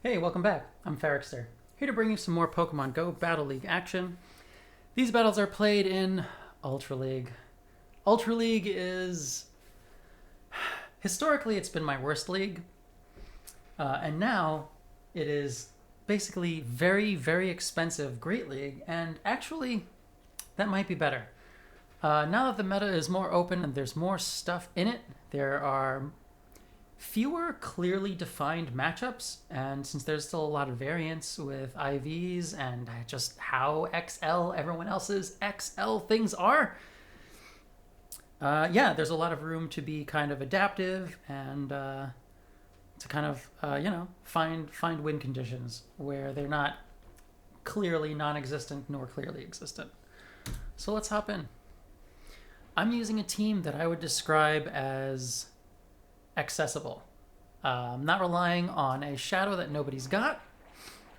Hey, welcome back. I'm Ferrikster, here to bring you some more Pokemon Go Battle League action. These battles are played in Ultra League. Ultra League is... Historically, it's been my worst league. And now, it is basically very, very expensive Great League. And actually, that might be better. Now that the meta is more open and there's more stuff in it, there are fewer clearly defined matchups, and since there's still a lot of variance with IVs and just how XL everyone else's XL things are, there's a lot of room to be kind of adaptive and to kind of find win conditions where they're not clearly non-existent nor clearly existent. So let's hop in. I'm using a team that I would describe as accessible. I'm not relying on a shadow that nobody's got.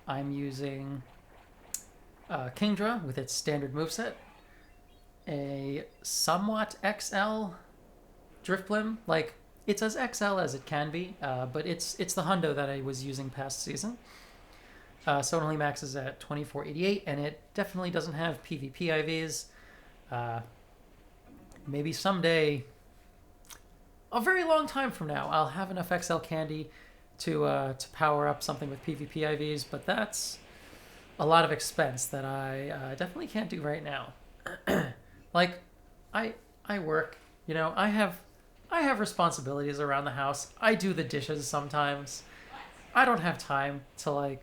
I'm using Kingdra with its standard moveset, a somewhat XL Drifblim. Like, it's as XL as it can be, but it's the hundo that I was using past season. So it only maxes at 2488, and it definitely doesn't have PvP IVs. Maybe someday, a very long time from now, I'll have enough XL candy to power up something with PvP IVs, but that's a lot of expense that I definitely can't do right now. Like, I work, I have responsibilities around the house. I do the dishes sometimes. I don't have time to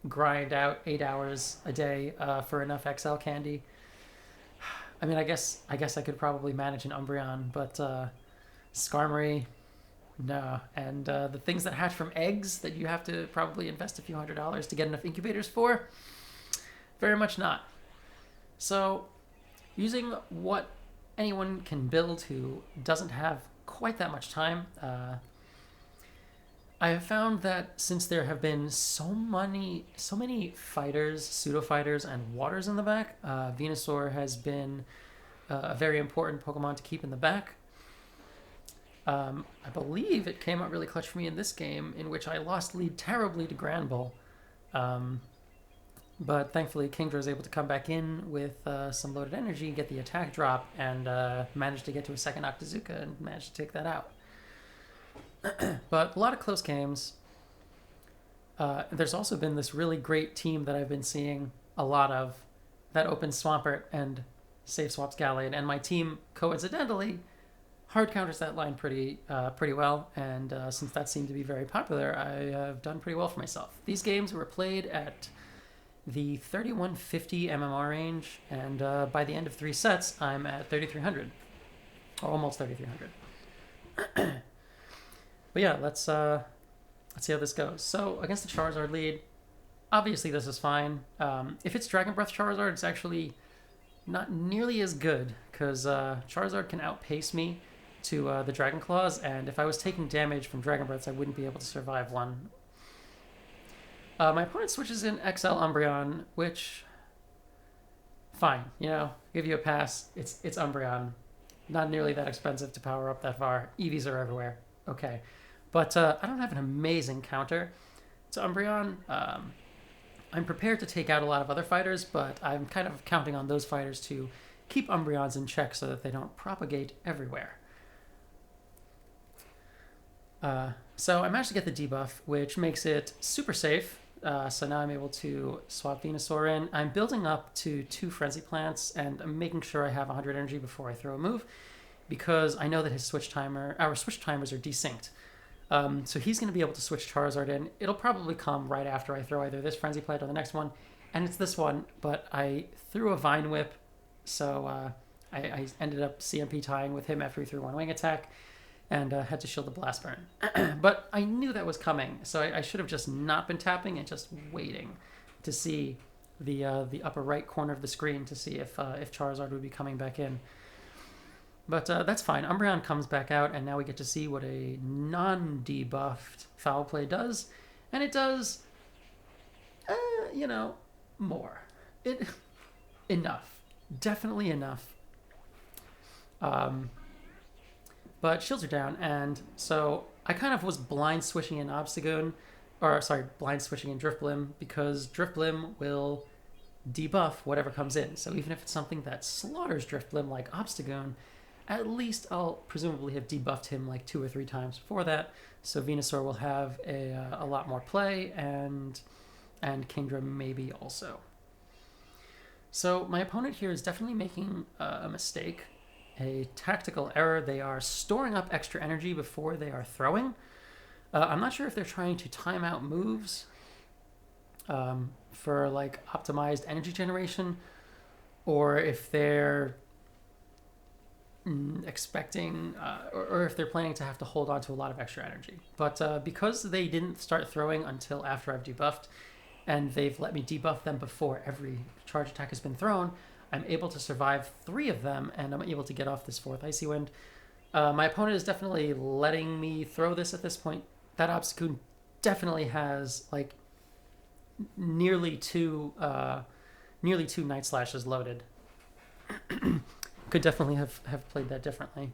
grind out 8 hours a day for enough XL candy. I mean, I guess I could probably manage an Umbreon, but Skarmory, no. And the things that hatch from eggs that you have to probably invest a few $100s to get enough incubators for, very much not. So, using what anyone can build who doesn't have quite that much time, I have found that since there have been so many fighters, pseudo fighters, and waters in the back, Venusaur has been a very important Pokemon to keep in the back. I believe it came out really clutch for me in this game, in which I lost lead terribly to Granbull. But thankfully, Kingdra was able to come back in with some loaded energy, get the attack drop, and managed to get to a second Octazooka and managed to take that out. But a lot of close games. There's also been this really great team that I've been seeing a lot of that opens Swampert and Safe Swaps Gallade, and my team, coincidentally, hard counters that line pretty well, and since that seemed to be very popular, I have done pretty well for myself. These games were played at the 3150 MMR range, and by the end of 3 sets, I'm at 3300, or almost 3300. But yeah, let's see how this goes. So against the Charizard lead, obviously this is fine. If it's Dragon Breath Charizard, it's actually not nearly as good, because Charizard can outpace me to the Dragon Claws, and if I was taking damage from Dragon Breaths, I wouldn't be able to survive one. My opponent switches in XL Umbreon, which, fine, give you a pass. It's Umbreon. Not nearly that expensive to power up that far. EVs are everywhere. Okay. But I don't have an amazing counter to Umbreon. I'm prepared to take out a lot of other fighters, but I'm kind of counting on those fighters to keep Umbreons in check so that they don't propagate everywhere. So I managed to get the debuff, which makes it super safe. So now I'm able to swap Venusaur in. I'm building up to 2 Frenzy Plants, and I'm making sure I have 100 energy before I throw a move, because I know that our switch timers are desynced. So he's going to be able to switch Charizard in. It'll probably come right after I throw either this Frenzy Plant or the next one, and it's this one, but I threw a Vine Whip, so I ended up CMP tying with him after he threw one Wing Attack, and had to shield the Blast Burn. But I knew that was coming, so I should have just not been tapping and just waiting to see the upper right corner of the screen to see if Charizard would be coming back in. But that's fine. Umbreon comes back out, and now we get to see what a non-debuffed Foul Play does. And it does, more. Enough. Definitely enough. But shields are down, and so I kind of was blind switching in Obstagoon or sorry, blind switching in Drifblim, because Drifblim will debuff whatever comes in. So even if it's something that slaughters Drifblim like Obstagoon, at least I'll presumably have debuffed him like 2 or 3 times before that. So Venusaur will have a lot more play, and Kingdra maybe also. So my opponent here is definitely making a mistake, a tactical error. They are storing up extra energy before they are throwing. I'm not sure if they're trying to time out moves for like optimized energy generation, or if they're expecting or if they're planning to have to hold on to a lot of extra energy. But because they didn't start throwing until after I've debuffed, and they've let me debuff them before every charge attack has been thrown, I'm able to survive 3 of them, and I'm able to get off this 4th Icy Wind. My opponent is definitely letting me throw this at this point. That Obstagoon definitely has like nearly two Night Slashes loaded. Could definitely have played that differently.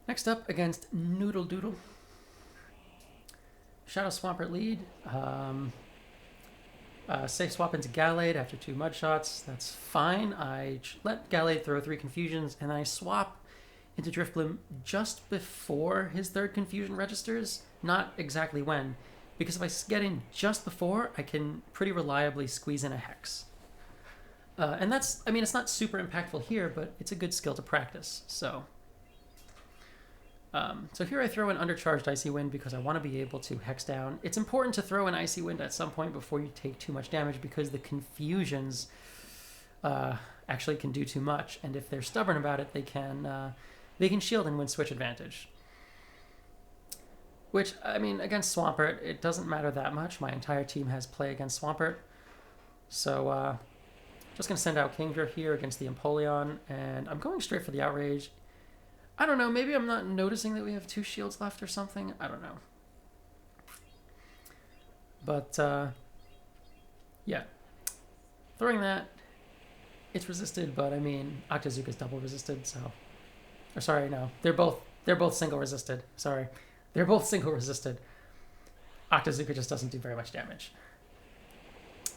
Next up, against Noodle Doodle. Shadow Swampert lead. Safe swap into Gallade after 2 mud shots. That's fine. I let Gallade throw 3 confusions, and I swap into Drifblim just before his 3rd confusion registers. Not exactly when, because if I get in just before, I can pretty reliably squeeze in a Hex. And that's, I mean, it's not super impactful here, but it's a good skill to practice. So here I throw an undercharged Icy Wind because I want to be able to Hex down. It's important to throw an Icy Wind at some point before you take too much damage, because the confusions actually can do too much. And if they're stubborn about it, they can shield and win switch advantage. Which, I mean, against Swampert, it doesn't matter that much. My entire team has play against Swampert. So, just going to send out Kingdra here against the Empoleon, and I'm going straight for the Outrage. I don't know, maybe I'm not noticing that we have 2 shields left or something. I don't know. But, yeah. Throwing that, it's resisted, but I mean, Octazooka's double resisted, so... Or sorry, no. They're both single resisted. Sorry. They're both single resisted. Octazooka just doesn't do very much damage.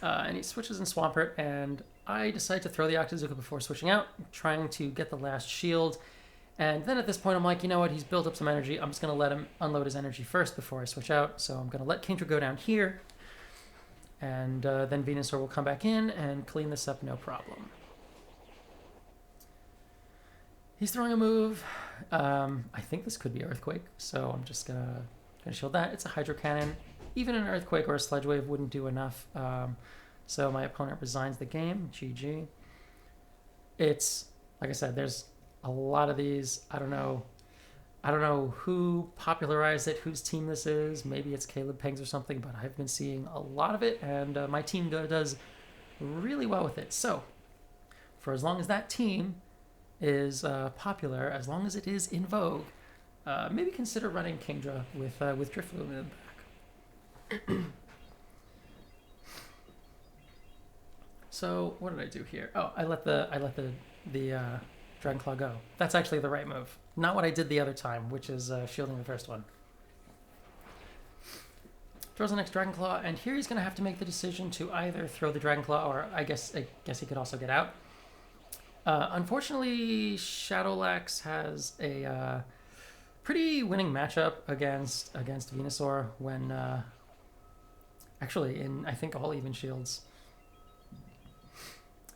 And he switches in Swampert, and I decide to throw the Octazooka before switching out, trying to get the last shield. And then at this point, I'm like, you know what? He's built up some energy. I'm just going to let him unload his energy first before I switch out. So I'm going to let Kingdra go down here, and then Venusaur will come back in and clean this up, no problem. He's throwing a move. I think this could be Earthquake, so I'm just gonna shield that. It's a Hydro Cannon. Even an Earthquake or a Sledge Wave wouldn't do enough. So my opponent resigns the game. GG. It's, like I said, there's a lot of these. I don't know who popularized it, whose team this is. Maybe it's Caleb Pengs or something, but I've been seeing a lot of it, and my team does really well with it. So, for as long as that team is popular, as long as it is in vogue, maybe consider running Kingdra with Drifblim in the back. So what did I do here? Oh, I let the Dragonclaw go. That's actually the right move. Not what I did the other time, which is shielding the first one. Throws the next Dragonclaw, and here he's going to have to make the decision to either throw the Dragonclaw, or I guess he could also get out. Unfortunately, Shadowlax has a pretty winning matchup against Venusaur when actually in, I think, all even shields.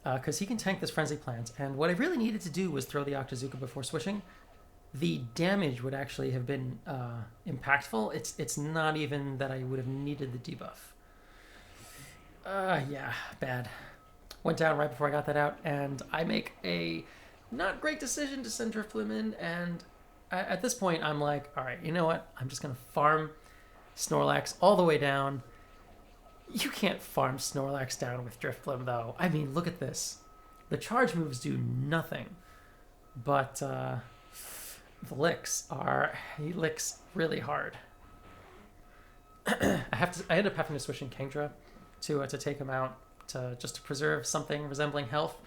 Because he can tank this Frenzy Plant, and what I really needed to do was throw the Octazooka before switching. The damage would actually have been impactful. It's not even that I would have needed the debuff. Yeah, bad. Went down right before I got that out, and I make a not great decision to send Drifblim in, and at this point I'm like, all right, you know what? I'm just going to farm Snorlax all the way down. You can't farm Snorlax down with Drifblim, though. I mean, look at this. The charge moves do nothing, but the licks he licks really hard. I end up having to switch in Kingdra to take him out, just to preserve something resembling health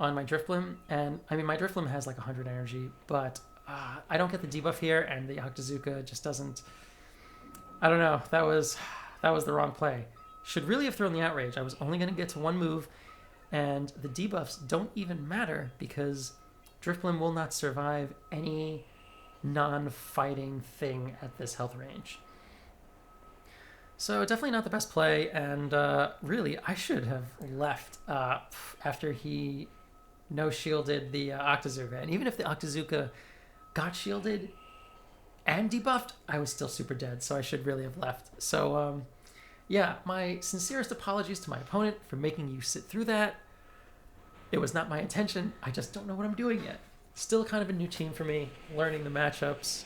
on my Drifblim. And I mean, my Drifblim has like 100 energy, but I don't get the debuff here, and the Octazooka just doesn't I don't know. That was the wrong play. Should really have thrown the Outrage. I was only going to get to one move, and the debuffs don't even matter because Drifblim will not survive any non-fighting thing at this health range. So definitely not the best play, and really I should have left after he no-shielded the Octazooka. And even if the Octazooka got shielded and debuffed, I was still super dead, so I should really have left. So yeah, my sincerest apologies to my opponent for making you sit through that. It was not my intention. I just don't know what I'm doing yet. Still kind of a new team for me, learning the matchups,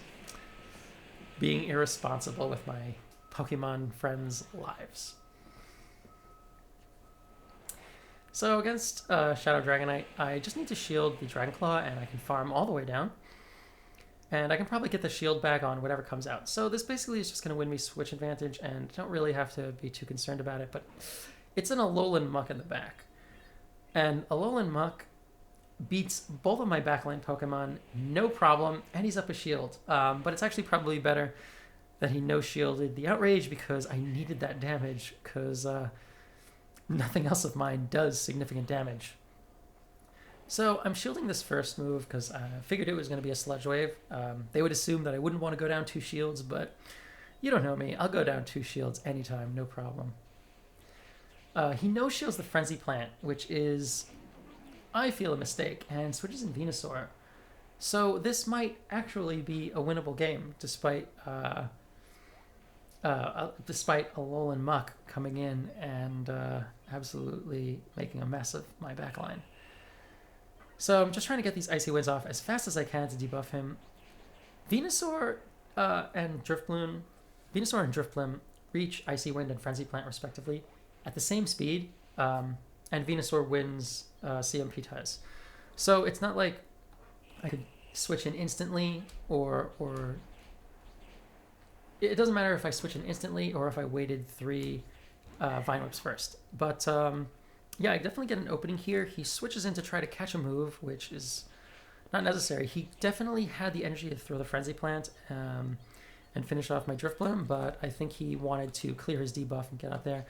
being irresponsible with my Pokemon friends' lives. So against Shadow Dragonite, I just need to shield the Dragonclaw and I can farm all the way down. And I can probably get the shield back on whatever comes out. So this basically is just going to win me switch advantage, and don't really have to be too concerned about it, but it's an Alolan Muck in the back. And Alolan Muck beats both of my backline Pokemon, no problem, and he's up a shield. But it's actually probably better that he no-shielded the Outrage because I needed that damage, because nothing else of mine does significant damage. So I'm shielding this first move because I figured it was going to be a Sludge Wave. They would assume that I wouldn't want to go down 2 shields, but you don't know me. I'll go down 2 shields anytime, no problem. He no-shields the Frenzy Plant, which is, I feel, a mistake, and switches in Venusaur. So this might actually be a winnable game, despite Alolan Muck coming in and absolutely making a mess of my backline. So I'm just trying to get these Icy Winds off as fast as I can to debuff him. Venusaur and Drifblim reach Icy Wind and Frenzy Plant respectively at the same speed, and Venusaur wins CMP ties. So it's not like I could switch in instantly, or it doesn't matter if I switch in instantly or if I waited 3 Vine Whips first. But yeah, I definitely get an opening here. He switches in to try to catch a move, which is not necessary. He definitely had the energy to throw the Frenzy Plant and finish off my Drifblim, but I think he wanted to clear his debuff and get out there.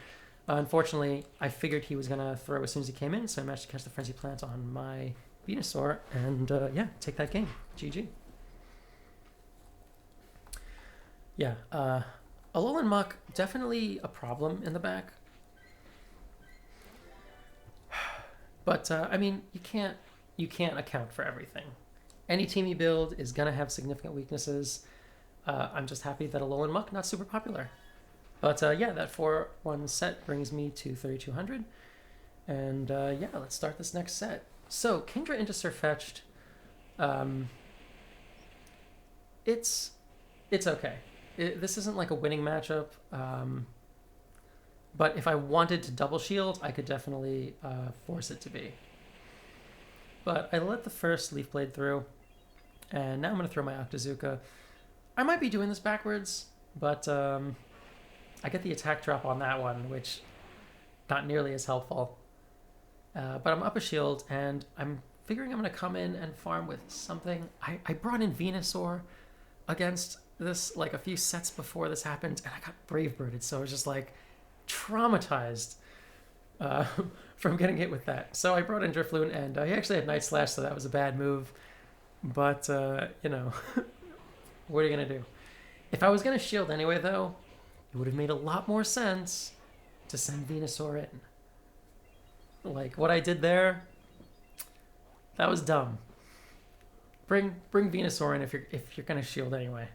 Unfortunately, I figured he was going to throw as soon as he came in, so I managed to catch the Frenzy Plant on my Venusaur and, yeah, take that game. GG. Yeah, Alolan Muck, definitely a problem in the back. But, I mean, you can't account for everything. Any team you build is going to have significant weaknesses. I'm just happy that Alolan Muck not super popular. But, yeah, that 4-1 set brings me to 3,200. And, yeah, let's start this next set. So, Kingdra into Sirfetch'd. It's okay. This isn't like a winning matchup. But if I wanted to double shield, I could definitely force it to be. But I let the first Leaf Blade through, and now I'm going to throw my Octazooka. I might be doing this backwards, but I get the attack drop on that one, which not nearly as helpful. But I'm up a shield, and I'm figuring I'm going to come in and farm with something. I brought in Venusaur against this like a few sets before this happened, and I got Brave Birded, so I was just like traumatized from getting hit with that. So I brought in Drifloon, and he actually had Night Slash, so that was a bad move. But, you know, what are you going to do? If I was going to shield anyway, though, it would have made a lot more sense to send Venusaur in. Like, what I did there, that was dumb. Bring Venusaur in if you're going to shield anyway.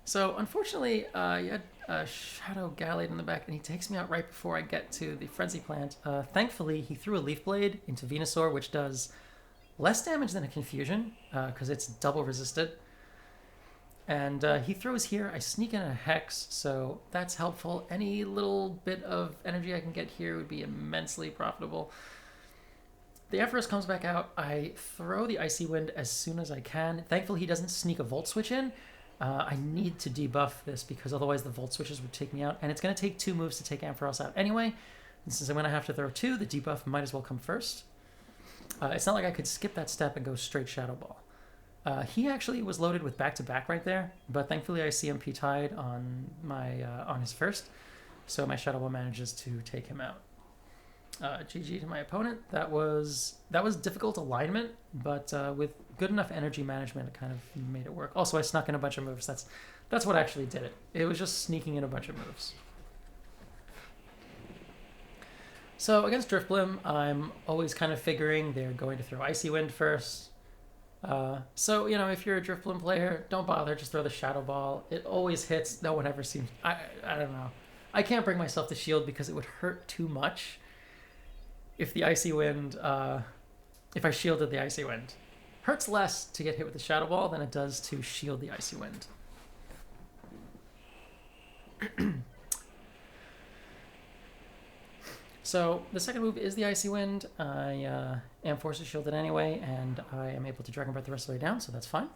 So, unfortunately, you had Shadow Gallade in the back, and he takes me out right before I get to the Frenzy Plant. Thankfully, he threw a Leaf Blade into Venusaur, which does less damage than a Confusion, because it's double resisted. And he throws here. I sneak in a Hex, so that's helpful. Any little bit of energy I can get here would be immensely profitable. The Ampharos comes back out. I throw the Icy Wind as soon as I can. Thankfully, he doesn't sneak a Volt Switch in. I need to debuff this because otherwise the Volt Switches would take me out. And it's going to take 2 moves to take Ampharos out anyway. And since I'm going to have to throw 2, the debuff might as well come first. It's not like I could skip that step and go straight Shadow Ball. He actually was loaded with back-to-back right there, but thankfully I CMP tied on my on his first, so my Shadow Ball manages to take him out. GG to my opponent. That was difficult alignment, but with good enough energy management, it kind of made it work. Also, I snuck in a bunch of moves. That's what actually did it. It was just sneaking in a bunch of moves. So against Drifblim, I'm always kind of figuring they're going to throw Icy Wind first. So, you know, if you're a Drifblim player, don't bother, just throw the Shadow Ball. It always hits. No one ever seems... I don't know. I can't bring myself to shield because it would hurt too much if the Icy Wind... if I shielded the Icy Wind. Hurts less to get hit with the Shadow Ball than it does to shield the Icy Wind. So the second move is the Icy Wind. I am forced to shield it anyway, and I am able to Dragon Breath the rest of the way down, so that's fine.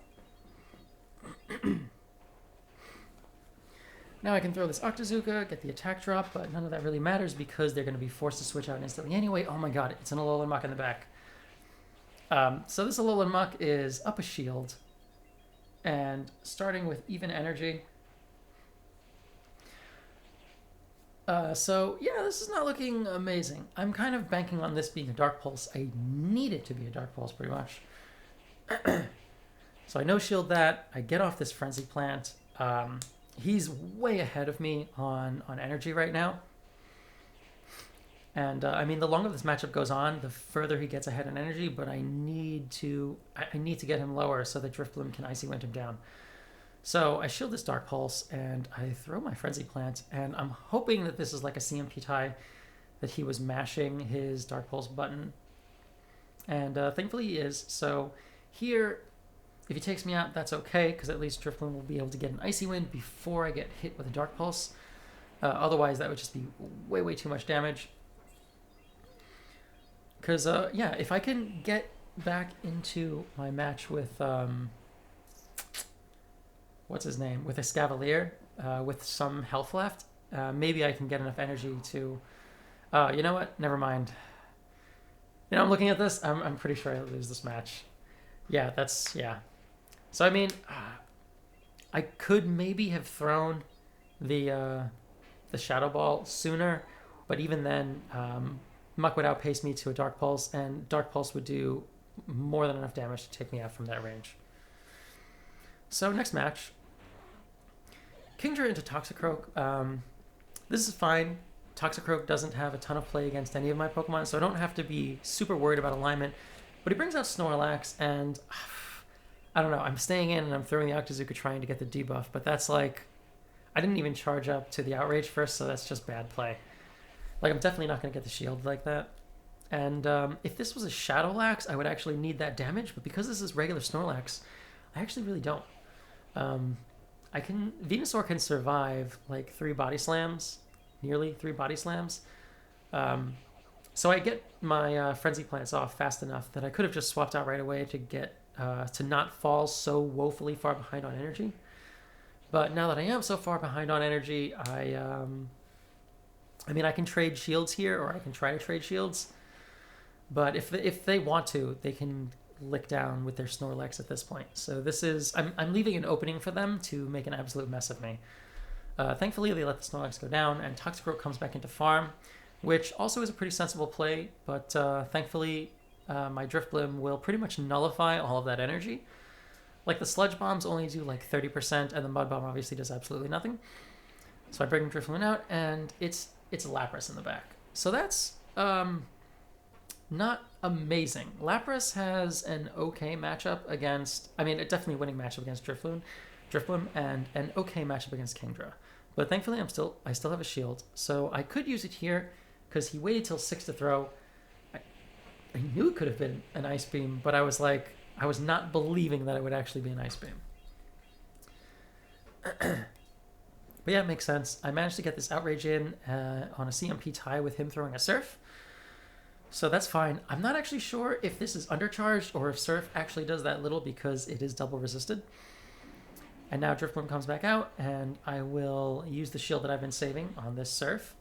Now I can throw this Octazooka, get the attack drop, but none of that really matters because they're going to be forced to switch out instantly anyway. Oh my god, it's an Alolan Muck in the back. So this Alolan Muck is up a shield, and starting with even energy. So yeah, this is not looking amazing. I'm kind of banking on this being a Dark Pulse. I need it to be a Dark Pulse pretty much. So I no shield that. I get off this Frenzy Plant. He's way ahead of me on energy right now. And I mean, the longer this matchup goes on, the further he gets ahead in energy, but I need to get him lower so that Drifblim can Icy Wind him down. So I shield this Dark Pulse, and I throw my Frenzy Plant, and I'm hoping that this is like a CMP tie, that he was mashing his Dark Pulse button. And thankfully he is. So here, if he takes me out, that's okay, because at least Drifblim will be able to get an Icy Wind before I get hit with a Dark Pulse. Otherwise, that would just be way, way too much damage. Because, yeah, if I can get back into my match with... what's his name? With a Scavalier, with some health left, maybe I can get enough energy to... you know what? Never mind. You know, I'm looking at this. I'm pretty sure I lose this match. Yeah, that's... Yeah. So, I mean, I could maybe have thrown the Shadow Ball sooner, but even then, Muck would outpace me to a Dark Pulse, and Dark Pulse would do more than enough damage to take me out from that range. So, next match. Kingdra into Toxicroak. This is fine. Toxicroak doesn't have a ton of play against any of my Pokemon, so I don't have to be super worried about alignment. But he brings out Snorlax, and I don't know. I'm staying in, and I'm throwing the Octazooka trying to get the debuff, but that's like... I didn't even charge up to the Outrage first, so that's just bad play. Like, I'm definitely not going to get the shield like that. And if this was a Shadowlax, I would actually need that damage, but because this is regular Snorlax, I actually really don't. Venusaur can survive like 3 body slams, nearly 3 body slams. So I get my Frenzy Plants off fast enough that I could have just swapped out right away to get to not fall so woefully far behind on energy. But now that I am so far behind on energy, I mean, I can trade shields here, or I can try to trade shields. But if they want to, they can lick down with their Snorlax at this point. So this is... I'm leaving an opening for them to make an absolute mess of me. Thankfully, they let the Snorlax go down, and Toxicroak comes back into farm, which also is a pretty sensible play, but thankfully, my Drifblim will pretty much nullify all of that energy. Like, the Sludge Bombs only do like 30%, and the Mud Bomb obviously does absolutely nothing. So I bring Drifblim out, and it's Lapras in the back. So that's not amazing. Lapras has an okay matchup against... I mean, a definitely winning matchup against Drifblim, and an okay matchup against Kingdra. But thankfully, I still have a shield, so I could use it here, because he waited till 6 to throw. I knew it could have been an Ice Beam, but I was like... I was not believing that it would actually be an Ice Beam. But yeah, it makes sense. I managed to get this Outrage in on a CMP tie with him throwing a Surf. So that's fine. I'm not actually sure if this is undercharged or if Surf actually does that little because it is double resisted. And now Drifblim comes back out, and I will use the shield that I've been saving on this Surf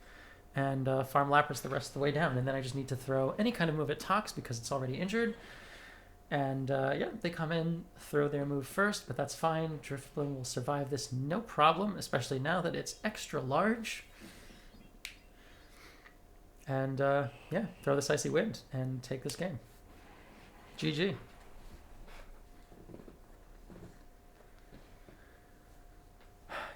and farm Lapras the rest of the way down. And then I just need to throw any kind of move at Tox because it's already injured. And yeah, they come in, throw their move first, but that's fine. Drifblim will survive this no problem, especially now that it's extra large. And yeah, throw this Icy Wind and take this game. GG.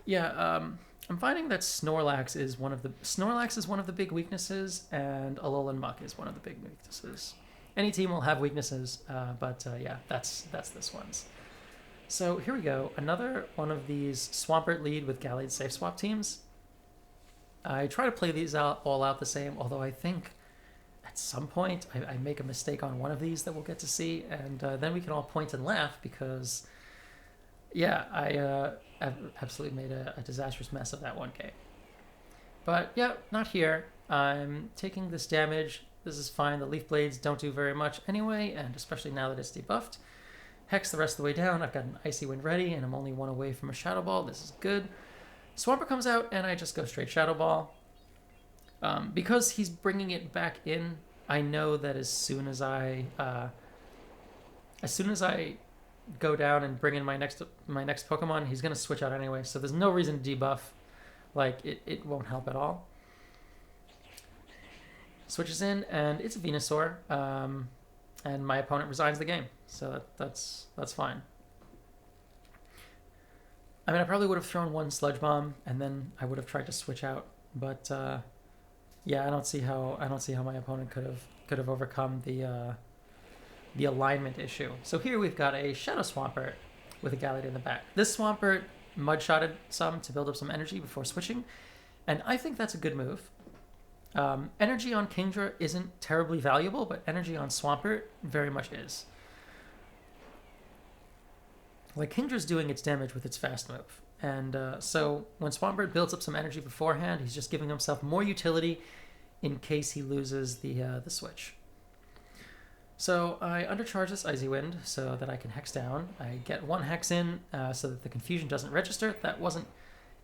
Yeah, I'm finding that Snorlax is one of the big weaknesses, and Alolan Muck is one of the big weaknesses. Any team will have weaknesses, but yeah, that's this one's. So here we go, another one of these Swampert lead with Gallade safe swap teams. I try to play these all out the same, although I think at some point I make a mistake on one of these that we'll get to see, and then we can all point and laugh because, yeah, I've absolutely made a disastrous mess of that one game. But yeah, not here. I'm taking this damage. This is fine. The Leaf Blades don't do very much anyway, and especially now that it's debuffed. Hex the rest of the way down. I've got an Icy Wind ready, and I'm only one away from a Shadow Ball. This is good. Swampert comes out, and I just go straight Shadow Ball. Because he's bringing it back in, I know that as soon as I go down and bring in my next Pokemon, he's gonna switch out anyway. So there's no reason to debuff. Like it won't help at all. Switches in, and it's a Venusaur, and my opponent resigns the game. So that's fine. I mean, I probably would have thrown one Sludge Bomb, and then I would have tried to switch out. But yeah, I don't see how my opponent could have overcome the alignment issue. So here we've got a Shadow Swampert with a Gallade in the back. This Swampert mud-shotted some to build up some energy before switching, and I think that's a good move. Energy on Kingdra isn't terribly valuable, but energy on Swampert very much is. Like, Kingdra's doing its damage with its fast move, and so when Swampert builds up some energy beforehand, he's just giving himself more utility in case he loses the switch. So I undercharge this Icy Wind so that I can Hex down. I get one Hex in so that the confusion doesn't register. That wasn't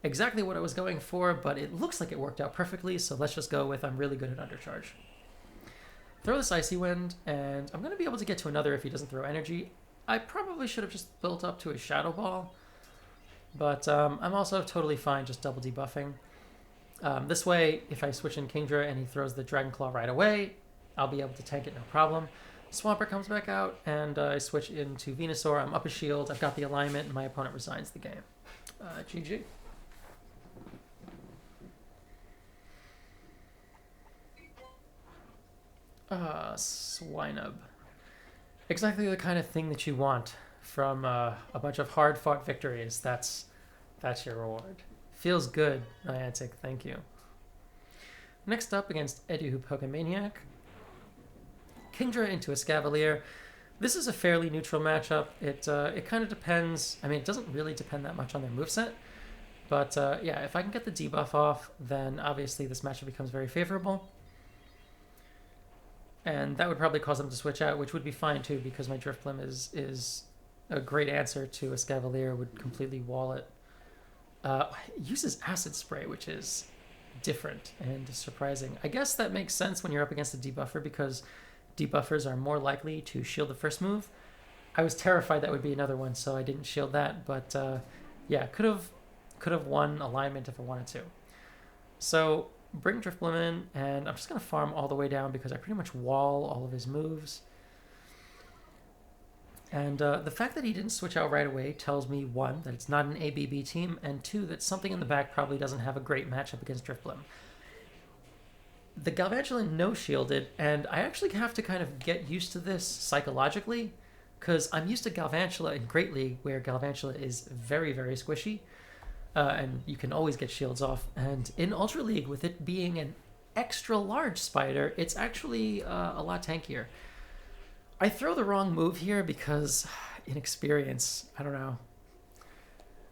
exactly what I was going for, but it looks like it worked out perfectly, so let's just go with I'm really good at undercharge. Throw this Icy Wind, and I'm going to be able to get to another if he doesn't throw energy. I probably should have just built up to a Shadow Ball, but I'm also totally fine just double debuffing. This way, if I switch in Kingdra and he throws the Dragon Claw right away, I'll be able to tank it no problem. Swampert comes back out, and I switch into Venusaur. I'm up a shield, I've got the alignment, and my opponent resigns the game. GG. Swinub. Exactly the kind of thing that you want from a bunch of hard-fought victories. That's your reward. Feels good, Niantic. Thank you. Next up against Edu Pokemaniac. Kingdra into a Escavalier. This is a fairly neutral matchup. It kind of depends. I mean, it doesn't really depend that much on their moveset. But yeah, if I can get the debuff off, then obviously this matchup becomes very favorable. And that would probably cause them to switch out, which would be fine too, because my Drifblim is a great answer to Escavalier, would completely wall it. It uses Acid Spray, which is different and surprising. I guess that makes sense when you're up against a debuffer, because debuffers are more likely to shield the first move. I was terrified that would be another one, so I didn't shield that, but yeah, could have won alignment if I wanted to. So bring Drifblim in, and I'm just going to farm all the way down because I pretty much wall all of his moves. And the fact that he didn't switch out right away tells me, one, that it's not an ABB team, and two, that something in the back probably doesn't have a great matchup against Drifblim. The Galvantula no-shielded, and I actually have to kind of get used to this psychologically, because I'm used to Galvantula in Great League, where Galvantula is very, very squishy. And you can always get shields off. And in Ultra League, with it being an extra large spider, it's actually a lot tankier. I throw the wrong move here because inexperience, I don't know.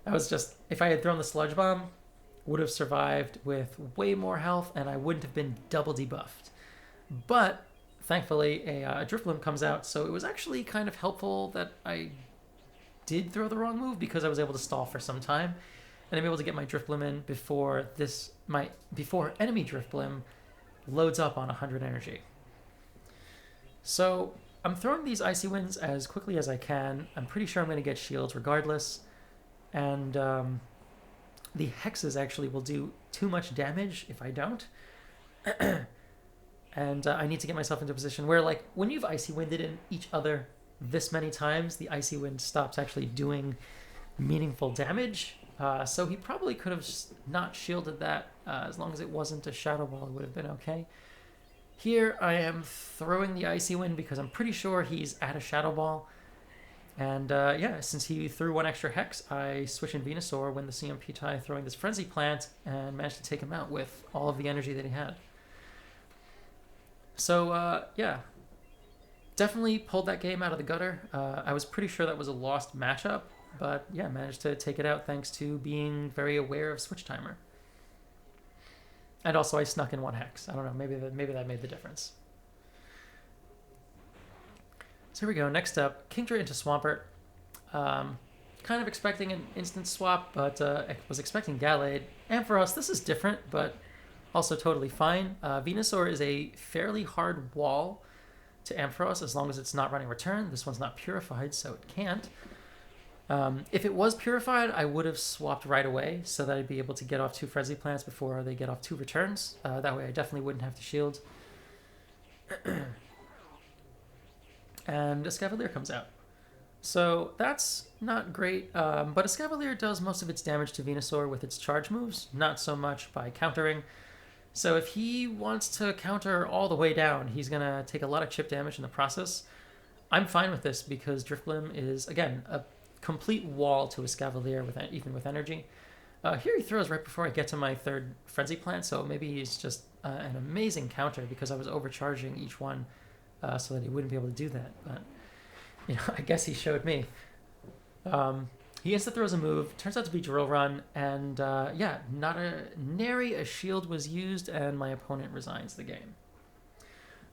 That was just, if I had thrown the Sludge Bomb, would have survived with way more health, and I wouldn't have been double debuffed. But thankfully, a Drifblim comes out, so it was actually kind of helpful that I did throw the wrong move, because I was able to stall for some time. And I'm able to get my Drifblim in before enemy Drifblim loads up on 100 energy. So I'm throwing these Icy Winds as quickly as I can. I'm pretty sure I'm going to get shields regardless. And the hexes actually will do too much damage if I don't. And I need to get myself into a position where, like, when you've Icy Winded in each other this many times, the Icy Wind stops actually doing meaningful damage. So he probably could have not shielded that. As long as it wasn't a Shadow Ball, it would have been okay. Here I am throwing the Icy Wind because I'm pretty sure he's at a Shadow Ball. And yeah, since he threw one extra Hex, I switch in Venusaur, win the CMP tie, throwing this Frenzy Plant, and managed to take him out with all of the energy that he had. So yeah, definitely pulled that game out of the gutter. I was pretty sure that was a lost matchup, but yeah, managed to take it out thanks to being very aware of Switch Timer. And also I snuck in one Hex. I don't know, maybe that made the difference. So here we go. Next up, Kingdra into Swampert. Kind of expecting an instant swap, but I was expecting Gallade. Ampharos, this is different, but also totally fine. Venusaur is a fairly hard wall to Ampharos as long as it's not running return. This one's not purified, so it can't. If it was purified, I would have swapped right away so that I'd be able to get off 2 Frenzy Plants before they get off 2 returns. That way I definitely wouldn't have to shield. And Escavalier comes out. So that's not great, but Escavalier does most of its damage to Venusaur with its charge moves, not so much by countering. So if he wants to counter all the way down, he's going to take a lot of chip damage in the process. I'm fine with this because Drifblim is, again, a complete wall to Escavalier, even with energy. Here he throws right before I get to my 3rd Frenzy Plant, so maybe he's just an amazing counter because I was overcharging each one so that he wouldn't be able to do that. But you know, I guess he showed me. He insta throws a move, turns out to be Drill Run, and yeah, nary a shield was used, and my opponent resigns the game.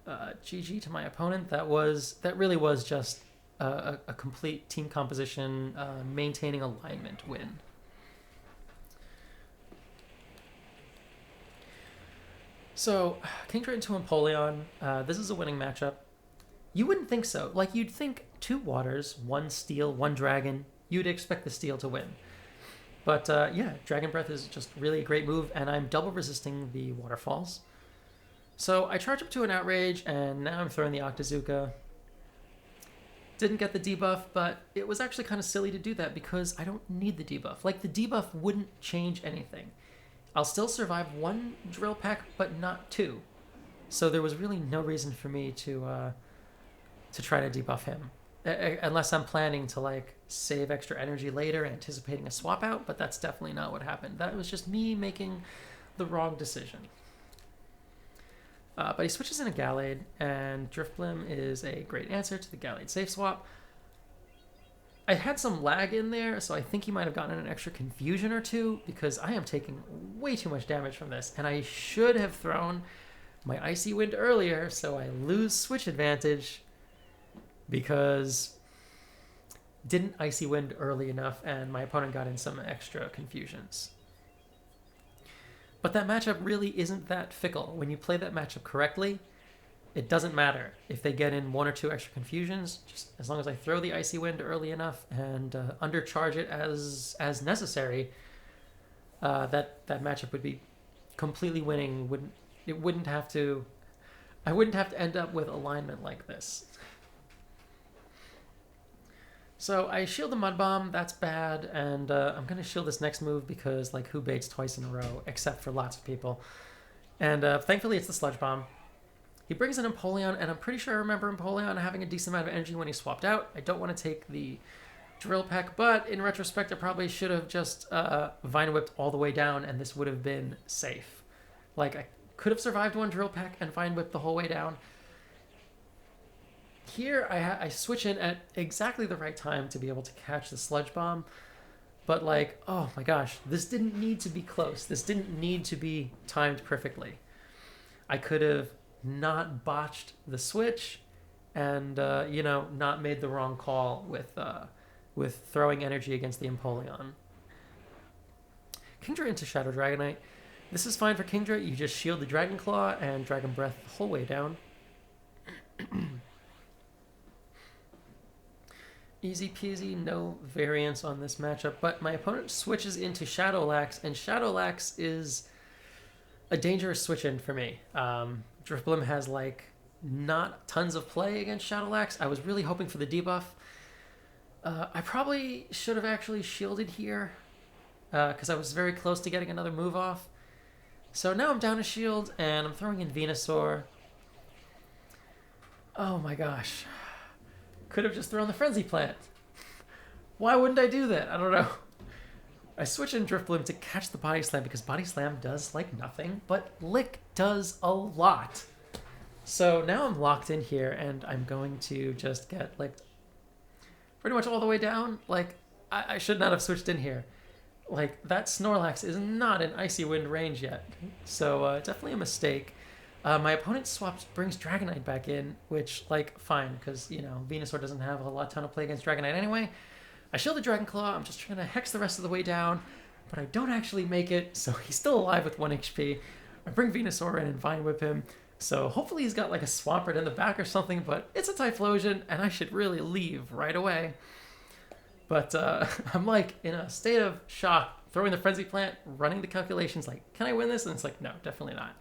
GG to my opponent. That really was just a complete team composition, maintaining alignment win. So, Kingdra into Empoleon. This is a winning matchup. You wouldn't think so. Like, you'd think 2 waters, 1 steel, 1 dragon. You'd expect the steel to win. But yeah, Dragon Breath is just really a great move, and I'm double resisting the waterfalls. So I charge up to an Outrage, and now I'm throwing the Octazooka. Didn't get the debuff, but it was actually kind of silly to do that because I don't need the debuff. Like, the debuff wouldn't change anything. I'll still survive 1 Drill Peck, but not 2. So there was really no reason for me to try to debuff him. Unless I'm planning to, like, save extra energy later, anticipating a swap out, but that's definitely not what happened. That was just me making the wrong decision. But he switches in a Gallade, and Drifblim is a great answer to the Gallade safe swap. I had some lag in there, so I think he might have gotten an extra confusion or 2, because I am taking way too much damage from this, and I should have thrown my Icy Wind earlier, so I lose switch advantage, because didn't Icy Wind early enough, and my opponent got in some extra confusions. But that matchup really isn't that fickle. When you play that matchup correctly, it doesn't matter if they get in 1 or 2 extra confusions. Just as long as I throw the Icy Wind early enough and undercharge it as necessary, that matchup would be completely winning. I wouldn't have to end up with alignment like this. So I shield the Mud Bomb, that's bad, and I'm going to shield this next move because, like, who baits twice in a row, except for lots of people. And thankfully it's the Sludge Bomb. He brings in Empoleon, and I'm pretty sure I remember Empoleon having a decent amount of energy when he swapped out. I don't want to take the Drill Peck, but in retrospect I probably should have just Vine Whipped all the way down, and this would have been safe. Like, I could have survived 1 Drill Peck and Vine Whipped the whole way down. Here, I switch in at exactly the right time to be able to catch the Sludge Bomb. But, like, oh my gosh, this didn't need to be close. This didn't need to be timed perfectly. I could have not botched the switch and, you know, not made the wrong call with throwing energy against the Empoleon. Kingdra into Shadow Dragonite. This is fine for Kingdra. You just shield the Dragon Claw and Dragon Breath the whole way down. Easy peasy, no variance on this matchup, but my opponent switches into Shadowlax, and Shadowlax is a dangerous switch in for me. Drifblim has like not tons of play against Shadowlax. I was really hoping for the debuff. I probably should have actually shielded here because I was very close to getting another move off. So now I'm down a shield and I'm throwing in Venusaur. Oh my gosh. Could have just thrown the Frenzy Plant. Why wouldn't I do that? I don't know. I switch in Drifblim to catch the Body Slam because Body Slam does like nothing, but Lick does a lot. So now I'm locked in here and I'm going to just get licked pretty much all the way down. Like, I should not have switched in here. Like, that Snorlax is not in Icy Wind range yet. So definitely a mistake. My opponent brings Dragonite back in, which, like, fine, because, you know, Venusaur doesn't have a ton of play against Dragonite anyway. I shield the Dragon Claw, I'm just trying to hex the rest of the way down, but I don't actually make it, so he's still alive with 1 HP. I bring Venusaur in and Vine Whip him, so hopefully he's got, like, a Swampert in the back or something, but it's a Typhlosion, and I should really leave right away. But I'm, like, in a state of shock, throwing the Frenzy Plant, running the calculations, like, can I win this? And it's like, no, definitely not.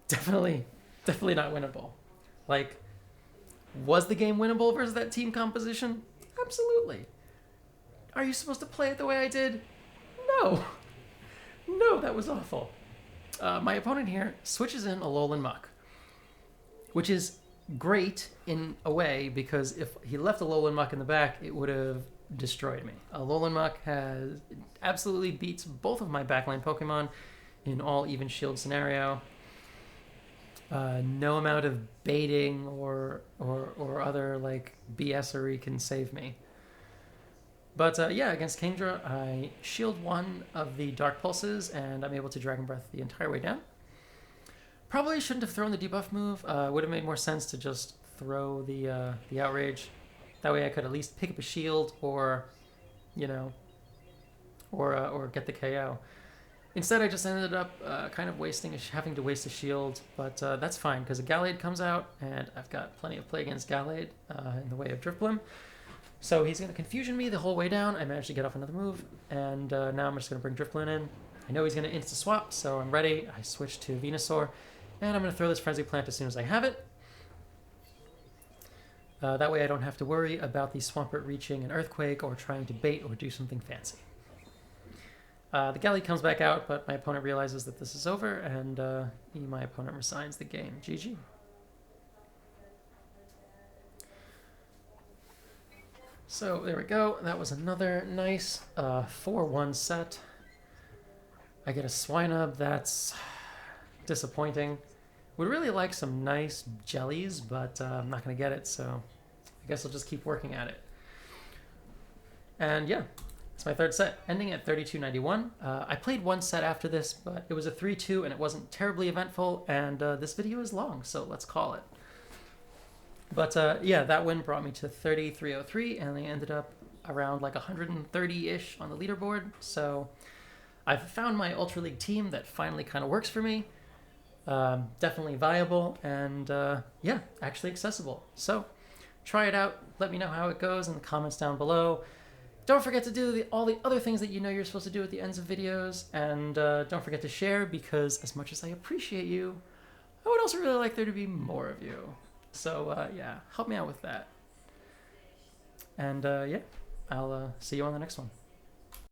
Definitely not winnable. Like, was the game winnable versus that team composition? Absolutely. Are you supposed to play it the way I did? No. No, that was awful. My opponent here switches in Alolan Muck, which is great in a way because if he left Alolan Muck in the back, it would have destroyed me. Alolan Muck absolutely beats both of my backline Pokemon in all even shield scenario. No amount of baiting or other like BS-ery can save me. But yeah, against Kingdra, I shield 1 of the Dark Pulses and I'm able to Dragon Breath the entire way down. Probably shouldn't have thrown the debuff move. Would have made more sense to just throw the Outrage. That way I could at least pick up a shield or, you know, or get the KO. Instead, I just ended up kind of having to waste a shield, but that's fine because a Gallade comes out, and I've got plenty of play against Gallade in the way of Drifblim. So he's going to Confusion me the whole way down. I managed to get off another move, and now I'm just going to bring Drifblim in. I know he's going to insta-swap, so I'm ready. I switch to Venusaur, and I'm going to throw this Frenzy Plant as soon as I have it. That way I don't have to worry about the Swampert reaching an Earthquake or trying to bait or do something fancy. The Gallade comes back out, but my opponent realizes that this is over, and my opponent resigns the game. GG. So there we go. That was another nice 4-1 set. I get a Swinub. That's disappointing. Would really like some nice jellies, but I'm not going to get it, so I guess I'll just keep working at it. And yeah. It's my 3rd set, ending at 3291. I played 1 set after this, but it was a 3-2 and it wasn't terribly eventful, and this video is long, so let's call it. But yeah, that win brought me to 3303, and I ended up around like 130-ish on the leaderboard, so I've found my Ultra League team that finally kind of works for me. Definitely viable, and yeah, actually accessible. So try it out, let me know how it goes in the comments down below. Don't forget to do all the other things that you know you're supposed to do at the ends of videos, and don't forget to share, because as much as I appreciate you, I would also really like there to be more of you. So yeah, help me out with that. And yeah, I'll see you on the next one.